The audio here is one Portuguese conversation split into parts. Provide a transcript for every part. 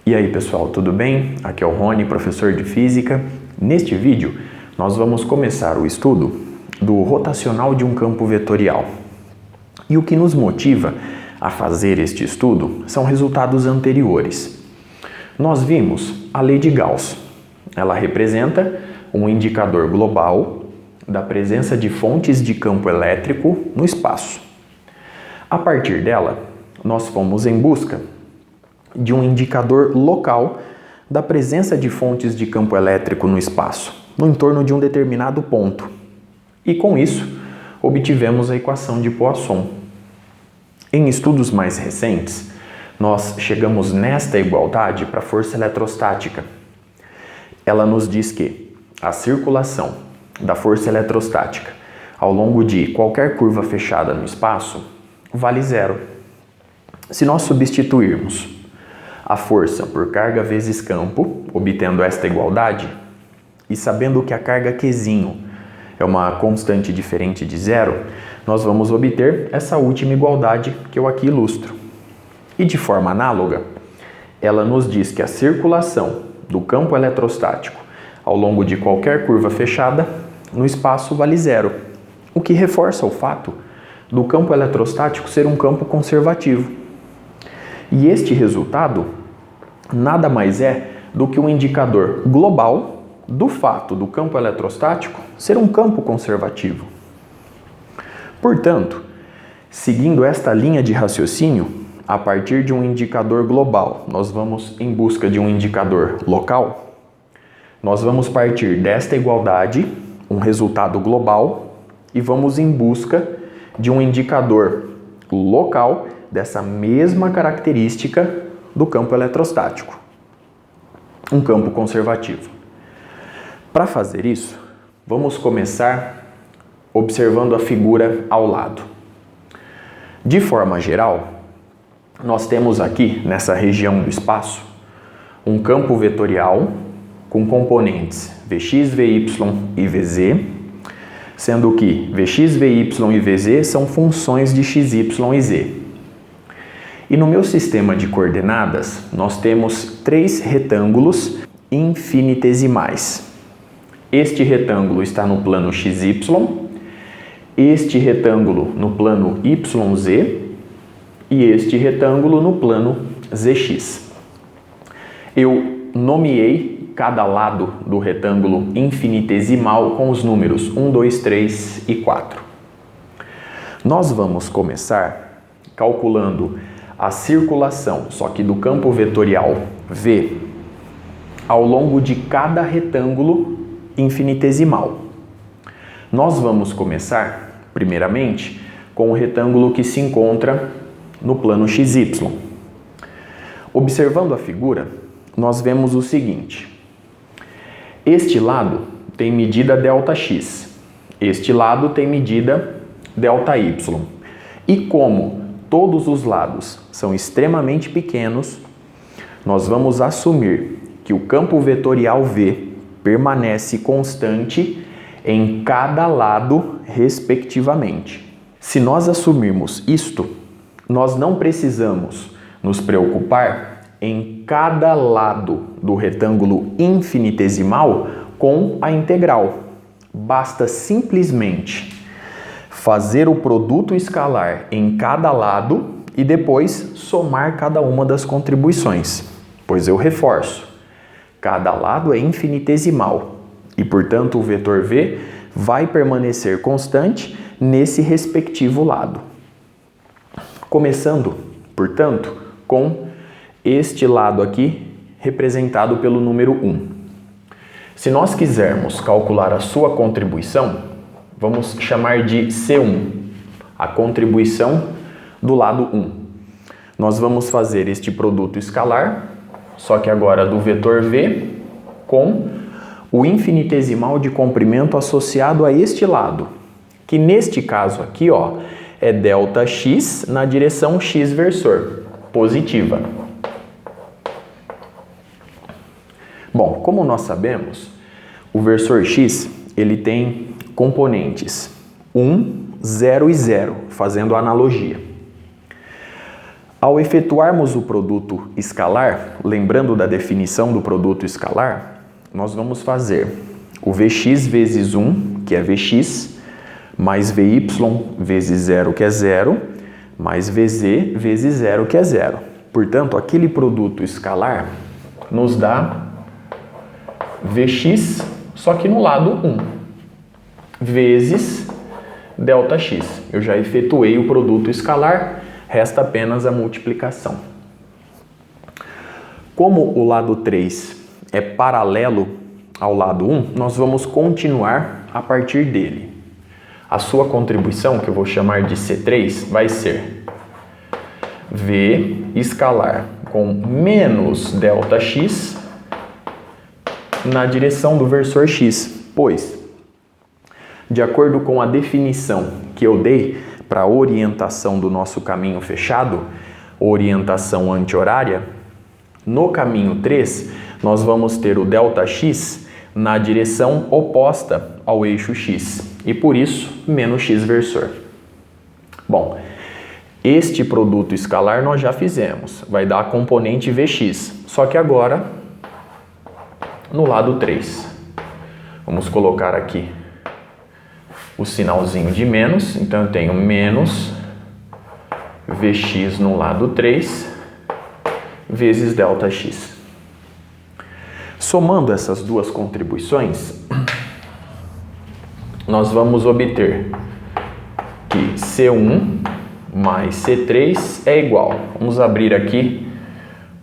E aí pessoal, tudo bem? Aqui é o Rony, professor de Física. Neste vídeo, nós vamos começar o estudo do rotacional de um campo vetorial. E o que nos motiva a fazer este estudo são resultados anteriores. Nós vimos a lei de Gauss. Ela representa um indicador global da presença de fontes de campo elétrico no espaço. A partir dela, nós fomos em busca de um indicador local da presença de fontes de campo elétrico no espaço, no entorno de um determinado ponto. E com isso, obtivemos a equação de Poisson. Em estudos mais recentes, nós chegamos nesta igualdade para a força eletrostática. Ela nos diz que a circulação da força eletrostática ao longo de qualquer curva fechada no espaço vale zero. Se nós substituirmos a força por carga vezes campo, obtendo esta igualdade, e sabendo que a carga Qzinho é uma constante diferente de zero, nós vamos obter essa última igualdade que eu aqui ilustro. E de forma análoga, ela nos diz que a circulação do campo eletrostático ao longo de qualquer curva fechada no espaço vale zero, o que reforça o fato do campo eletrostático ser um campo conservativo. E este resultado nada mais é do que um indicador global do fato do campo eletrostático ser um campo conservativo. Portanto, seguindo esta linha de raciocínio, a partir de um indicador global, nós vamos em busca de um indicador local, nós vamos partir desta igualdade, um resultado global, e vamos em busca de um indicador local dessa mesma característica do campo eletrostático, um campo conservativo. Para fazer isso, vamos começar observando a figura ao lado. De forma geral, nós temos aqui, nessa região do espaço, um campo vetorial com componentes Vx, Vy e Vz, sendo que Vx, Vy e Vz são funções de x, y e z. E no meu sistema de coordenadas, nós temos três retângulos infinitesimais. Este retângulo está no plano XY, este retângulo no plano YZ e este retângulo no plano ZX. Eu nomeei cada lado do retângulo infinitesimal com os números 1, 2, 3 e 4. Nós vamos começar calculando a circulação, só que do campo vetorial V, ao longo de cada retângulo infinitesimal. Nós vamos começar, primeiramente, com o retângulo que se encontra no plano XY. Observando a figura, nós vemos o seguinte: este lado tem medida ΔX, este lado tem medida ΔY. E como todos os lados são extremamente pequenos, nós vamos assumir que o campo vetorial V permanece constante em cada lado, respectivamente. Se nós assumirmos isto, nós não precisamos nos preocupar em cada lado do retângulo infinitesimal com a integral. Basta simplesmente fazer o produto escalar em cada lado e depois somar cada uma das contribuições, pois eu reforço, cada lado é infinitesimal e, portanto, o vetor V vai permanecer constante nesse respectivo lado. Começando, portanto, com este lado aqui representado pelo número 1. Se nós quisermos calcular a sua contribuição, vamos chamar de C1, a contribuição do lado 1. Nós vamos fazer este produto escalar, só que agora do vetor V, com o infinitesimal de comprimento associado a este lado, que neste caso aqui, ó, é ΔX na direção x versor, positiva. Bom, como nós sabemos, o versor x ele tem componentes 1, 0 e 0, fazendo analogia. Ao efetuarmos o produto escalar, lembrando da definição do produto escalar, nós vamos fazer o Vx vezes 1, que é Vx, mais Vy vezes 0, que é 0, mais Vz vezes 0, que é 0. Portanto, aquele produto escalar nos dá Vx, só que no lado 1, vezes ΔX. Eu já efetuei o produto escalar, resta apenas a multiplicação. Como o lado 3 é paralelo ao lado 1, nós vamos continuar a partir dele. A sua contribuição, que eu vou chamar de C3, vai ser V escalar com menos ΔX na direção do versor x, pois, de acordo com a definição que eu dei para a orientação do nosso caminho fechado, orientação anti-horária, no caminho 3, nós vamos ter o ΔX na direção oposta ao eixo x, e por isso, menos x versor. Bom, este produto escalar nós já fizemos, vai dar a componente Vx, só que agora no lado 3. Vamos colocar aqui o sinalzinho de menos, então eu tenho menos Vx no lado 3 vezes ΔX. Somando essas duas contribuições, nós vamos obter que C1 mais C3 é igual. Vamos abrir aqui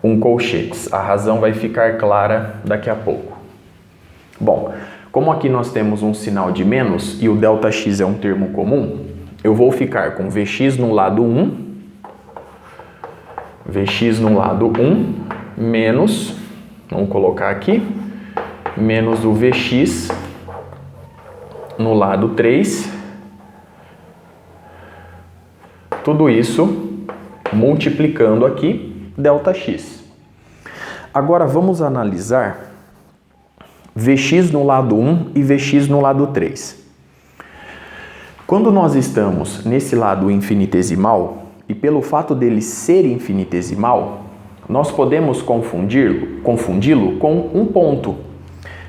um colchetes. A razão vai ficar clara daqui a pouco. Bom, como aqui nós temos um sinal de menos e o ΔX é um termo comum, eu vou ficar com Vx no lado 1, Vx no lado 1, menos, vamos colocar aqui, menos o Vx no lado 3, tudo isso multiplicando aqui ΔX. Agora vamos analisar Vx no lado 1 e Vx no lado 3. Quando nós estamos nesse lado infinitesimal, e pelo fato dele ser infinitesimal, nós podemos confundi-lo com um ponto.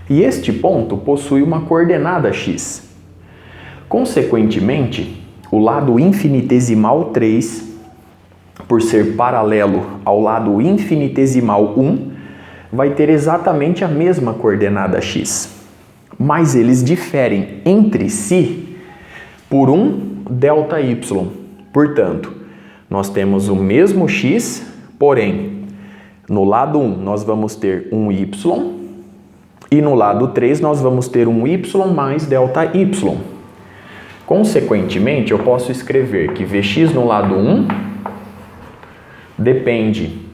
E este ponto possui uma coordenada x. Consequentemente, o lado infinitesimal 3, por ser paralelo ao lado infinitesimal 1, vai ter exatamente a mesma coordenada x. Mas eles diferem entre si por um ΔY. Portanto, nós temos o mesmo x, porém, no lado 1 nós vamos ter um y, e no lado 3 nós vamos ter um y mais ΔY. Consequentemente, eu posso escrever que Vx no lado 1 depende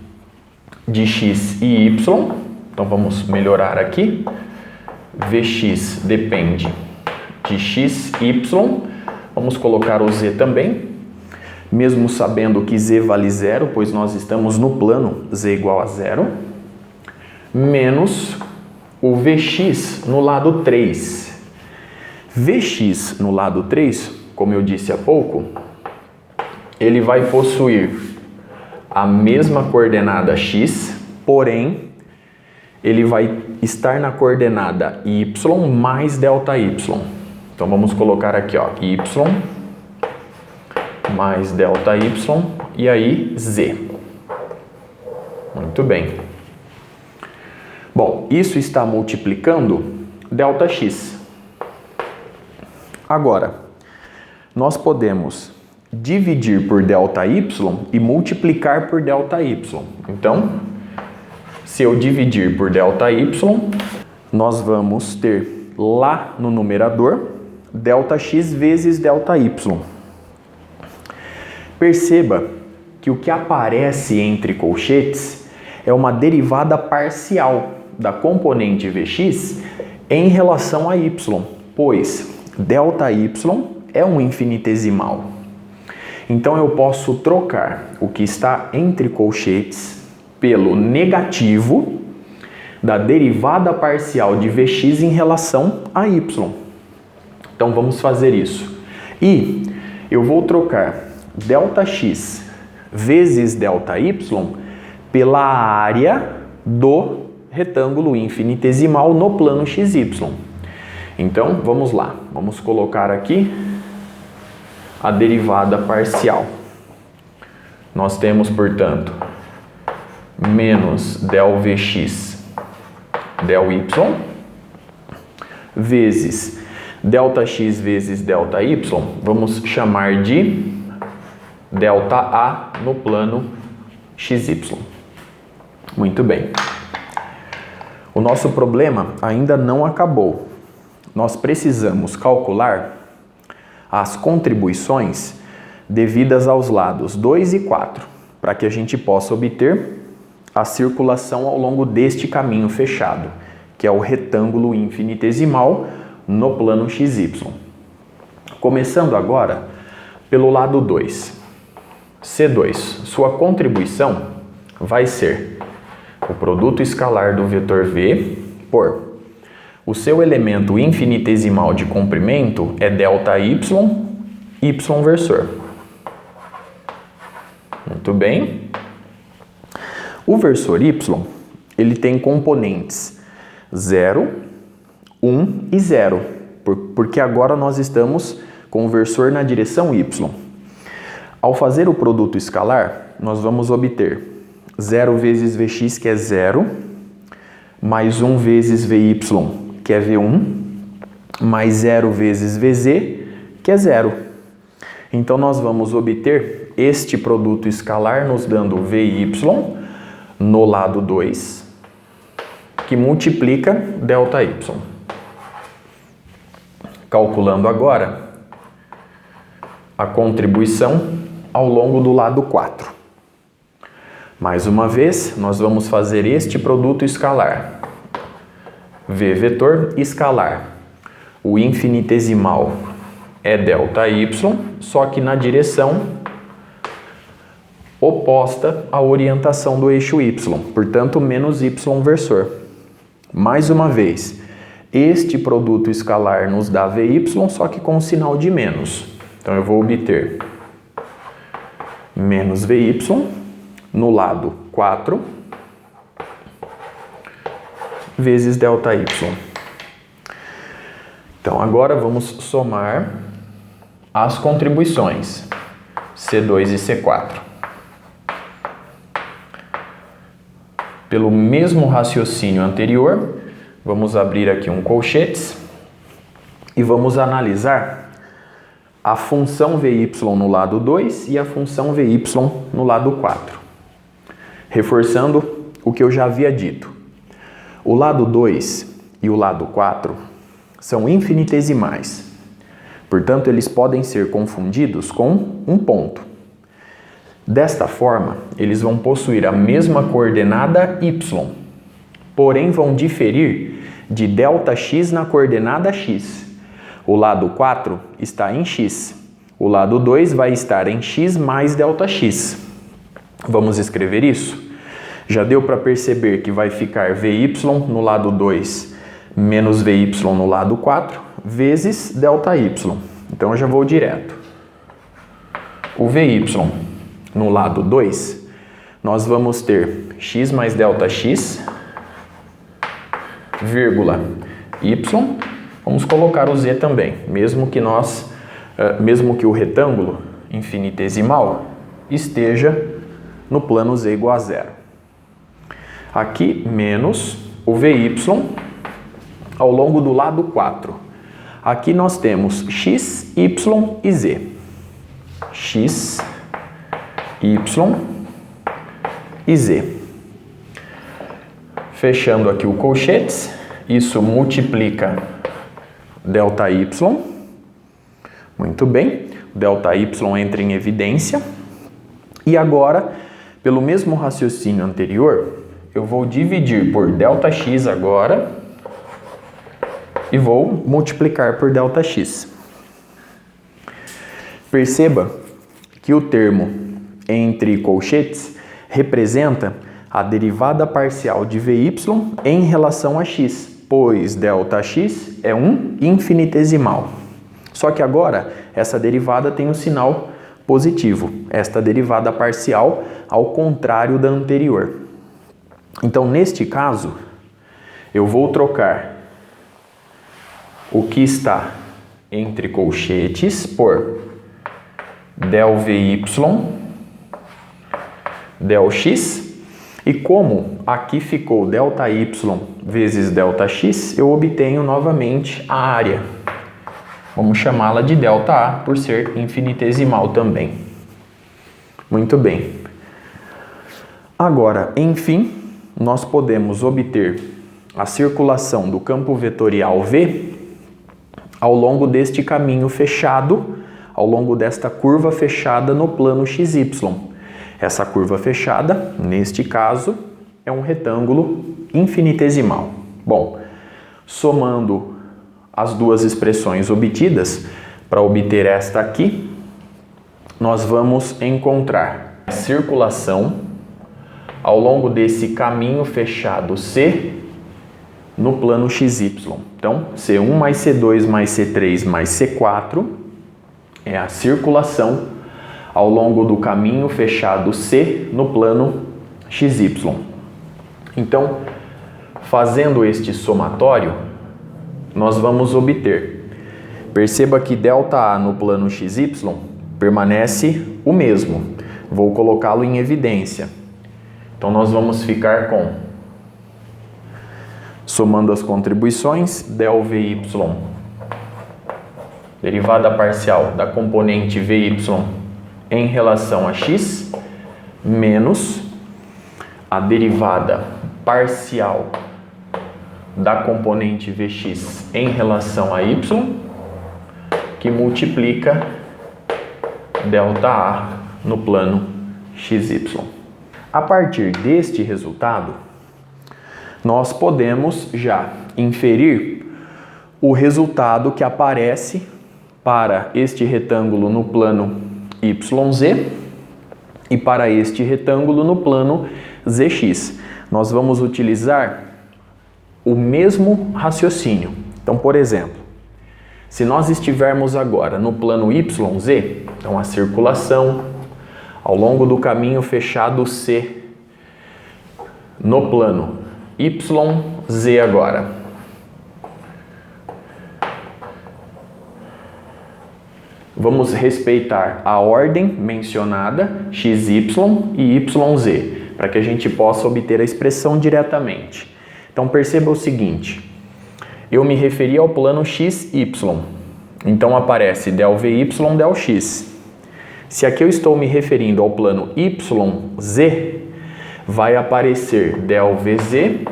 de x e y. Então vamos melhorar aqui. Vx depende de x e y. Vamos colocar o z também. Mesmo sabendo que z vale 0, pois nós estamos no plano z igual a 0. Menos o Vx no lado 3. Vx no lado 3, como eu disse há pouco, ele vai possuir a mesma coordenada x, porém, ele vai estar na coordenada y mais ΔY. Então, vamos colocar aqui, ó, y mais ΔY e aí z. Muito bem. Bom, isso está multiplicando ΔX. Agora, nós podemos dividir por ΔY e multiplicar por ΔY. Então, se eu dividir por ΔY, nós vamos ter lá no numerador ΔX vezes ΔY. Perceba que o que aparece entre colchetes é uma derivada parcial da componente Vx em relação a y, pois ΔY é um infinitesimal. Então eu posso trocar o que está entre colchetes pelo negativo da derivada parcial de Vx em relação a y. Então vamos fazer isso. E eu vou trocar ΔX vezes ΔY pela área do retângulo infinitesimal no plano XY. Então, vamos lá. Vamos colocar aqui a derivada parcial. Nós temos, portanto, menos ΔVx ΔY vezes ΔX vezes ΔY, vamos chamar de ΔA no plano XY. Muito bem. O nosso problema ainda não acabou. Nós precisamos calcular as contribuições devidas aos lados 2 e 4, para que a gente possa obter a circulação ao longo deste caminho fechado, que é o retângulo infinitesimal no plano XY. Começando agora pelo lado 2. C2, sua contribuição vai ser o produto escalar do vetor V por o seu elemento infinitesimal de comprimento é ΔY, Y versor. Muito bem. O versor Y, ele tem componentes 0, 1 e 0, porque agora nós estamos com o versor na direção Y. Ao fazer o produto escalar, nós vamos obter 0 vezes Vx, que é 0, mais 1 vezes Vy, que é V1, mais 0 vezes Vz, que é 0. Então, nós vamos obter este produto escalar nos dando Vy no lado 2, que multiplica ΔY. Calculando agora a contribuição ao longo do lado 4. Mais uma vez, nós vamos fazer este produto escalar. V vetor escalar. O infinitesimal é ΔY, só que na direção oposta à orientação do eixo Y, portanto, menos Y versor. Mais uma vez, este produto escalar nos dá Vy, só que com o sinal de menos. Então, eu vou obter menos Vy no lado 4 vezes ΔY. Então, agora vamos somar as contribuições C2 e C4. Pelo mesmo raciocínio anterior, vamos abrir aqui um colchetes e vamos analisar a função Vy no lado 2 e a função Vy no lado 4. Reforçando o que eu já havia dito. O lado 2 e o lado 4 são infinitesimais. Portanto, eles podem ser confundidos com um ponto. Desta forma, eles vão possuir a mesma coordenada y, porém vão diferir de ΔX na coordenada x. O lado 4 está em x. O lado 2 vai estar em x mais ΔX. Vamos escrever isso? Já deu para perceber que vai ficar Vy no lado 2 menos Vy no lado 4 vezes ΔY. Então eu já vou direto. O Vy no lado 2, nós vamos ter x mais ΔX, vírgula, y. Vamos colocar o z também, mesmo que o retângulo infinitesimal esteja no plano z igual a 0. Aqui, menos o Vy ao longo do lado 4. Aqui nós temos x, y e z. X, y e z. Fechando aqui o colchetes, isso multiplica ΔY. Muito bem, ΔY entra em evidência. E agora, pelo mesmo raciocínio anterior, eu vou dividir por ΔX agora e vou multiplicar por ΔX. Perceba que o termo entre colchetes representa a derivada parcial de Vy em relação a x, pois ΔX é um infinitesimal. Só que agora essa derivada tem um sinal positivo, esta derivada parcial ao contrário da anterior. Então, neste caso, eu vou trocar o que está entre colchetes por del Vy, del x, e como aqui ficou ΔY vezes ΔX, eu obtenho novamente a área. Vamos chamá-la de ΔA por ser infinitesimal também. Muito bem. Agora, enfim, nós podemos obter a circulação do campo vetorial V ao longo deste caminho fechado, ao longo desta curva fechada no plano XY. Essa curva fechada, neste caso, é um retângulo infinitesimal. Bom, somando as duas expressões obtidas, para obter esta aqui, nós vamos encontrar a circulação ao longo desse caminho fechado C no plano XY. Então, C1 mais C2 mais C3 mais C4 é a circulação ao longo do caminho fechado C no plano XY. Então, fazendo este somatório, nós vamos obter. Perceba que ΔA no plano XY permanece o mesmo. Vou colocá-lo em evidência. Então, nós vamos ficar com, somando as contribuições, del Vy, derivada parcial da componente Vy em relação a x, menos a derivada parcial da componente Vx em relação a y, que multiplica ΔA no plano XY. A partir deste resultado, nós podemos já inferir o resultado que aparece para este retângulo no plano YZ e para este retângulo no plano ZX. Nós vamos utilizar o mesmo raciocínio. Então, por exemplo, se nós estivermos agora no plano YZ, então a circulação ao longo do caminho fechado C no plano YZ agora. Vamos respeitar a ordem mencionada, XY e YZ, para que a gente possa obter a expressão diretamente. Então perceba o seguinte, eu me referi ao plano XY, então aparece del Vy, del X. Se aqui eu estou me referindo ao plano YZ, vai aparecer del VZ,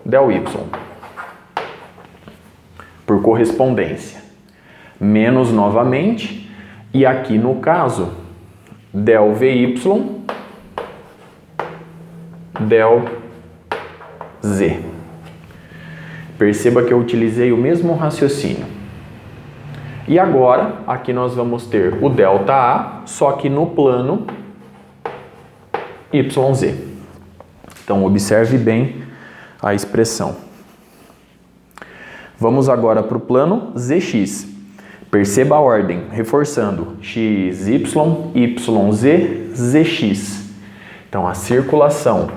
del Y, por correspondência. Menos novamente, e aqui no caso, del Vy, del Z. Perceba que eu utilizei o mesmo raciocínio. E agora, aqui nós vamos ter o ΔA, só que no plano YZ. Então, observe bem a expressão. Vamos agora para o plano ZX. Perceba a ordem, reforçando, XY, YZ, ZX. Então, a circulação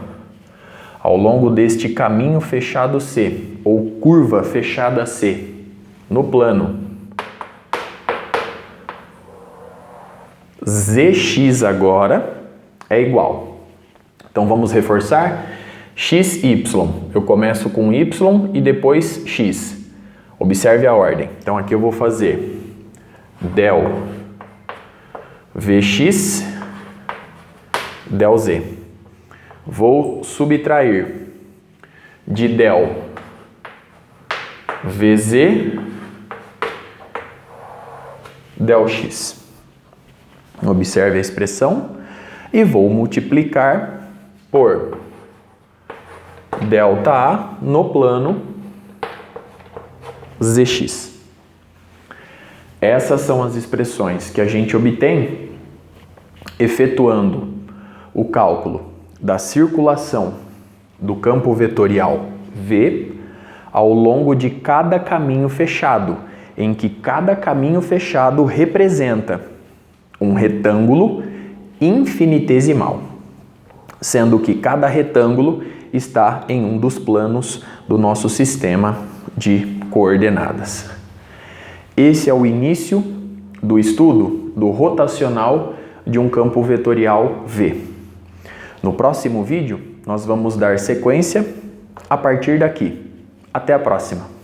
ao longo deste caminho fechado C, ou curva fechada C, no plano ZX agora é igual. Então, vamos reforçar, XY, eu começo com Y e depois X. Observe a ordem. Então, aqui eu vou fazer del Vx, del Z. Vou subtrair de del Vz, del X. Observe a expressão e vou multiplicar por ΔA no plano ZX. Essas são as expressões que a gente obtém efetuando o cálculo da circulação do campo vetorial V ao longo de cada caminho fechado, em que cada caminho fechado representa um retângulo infinitesimal, sendo que cada retângulo está em um dos planos do nosso sistema de coordenadas. Esse é o início do estudo do rotacional de um campo vetorial V. No próximo vídeo, nós vamos dar sequência a partir daqui. Até a próxima!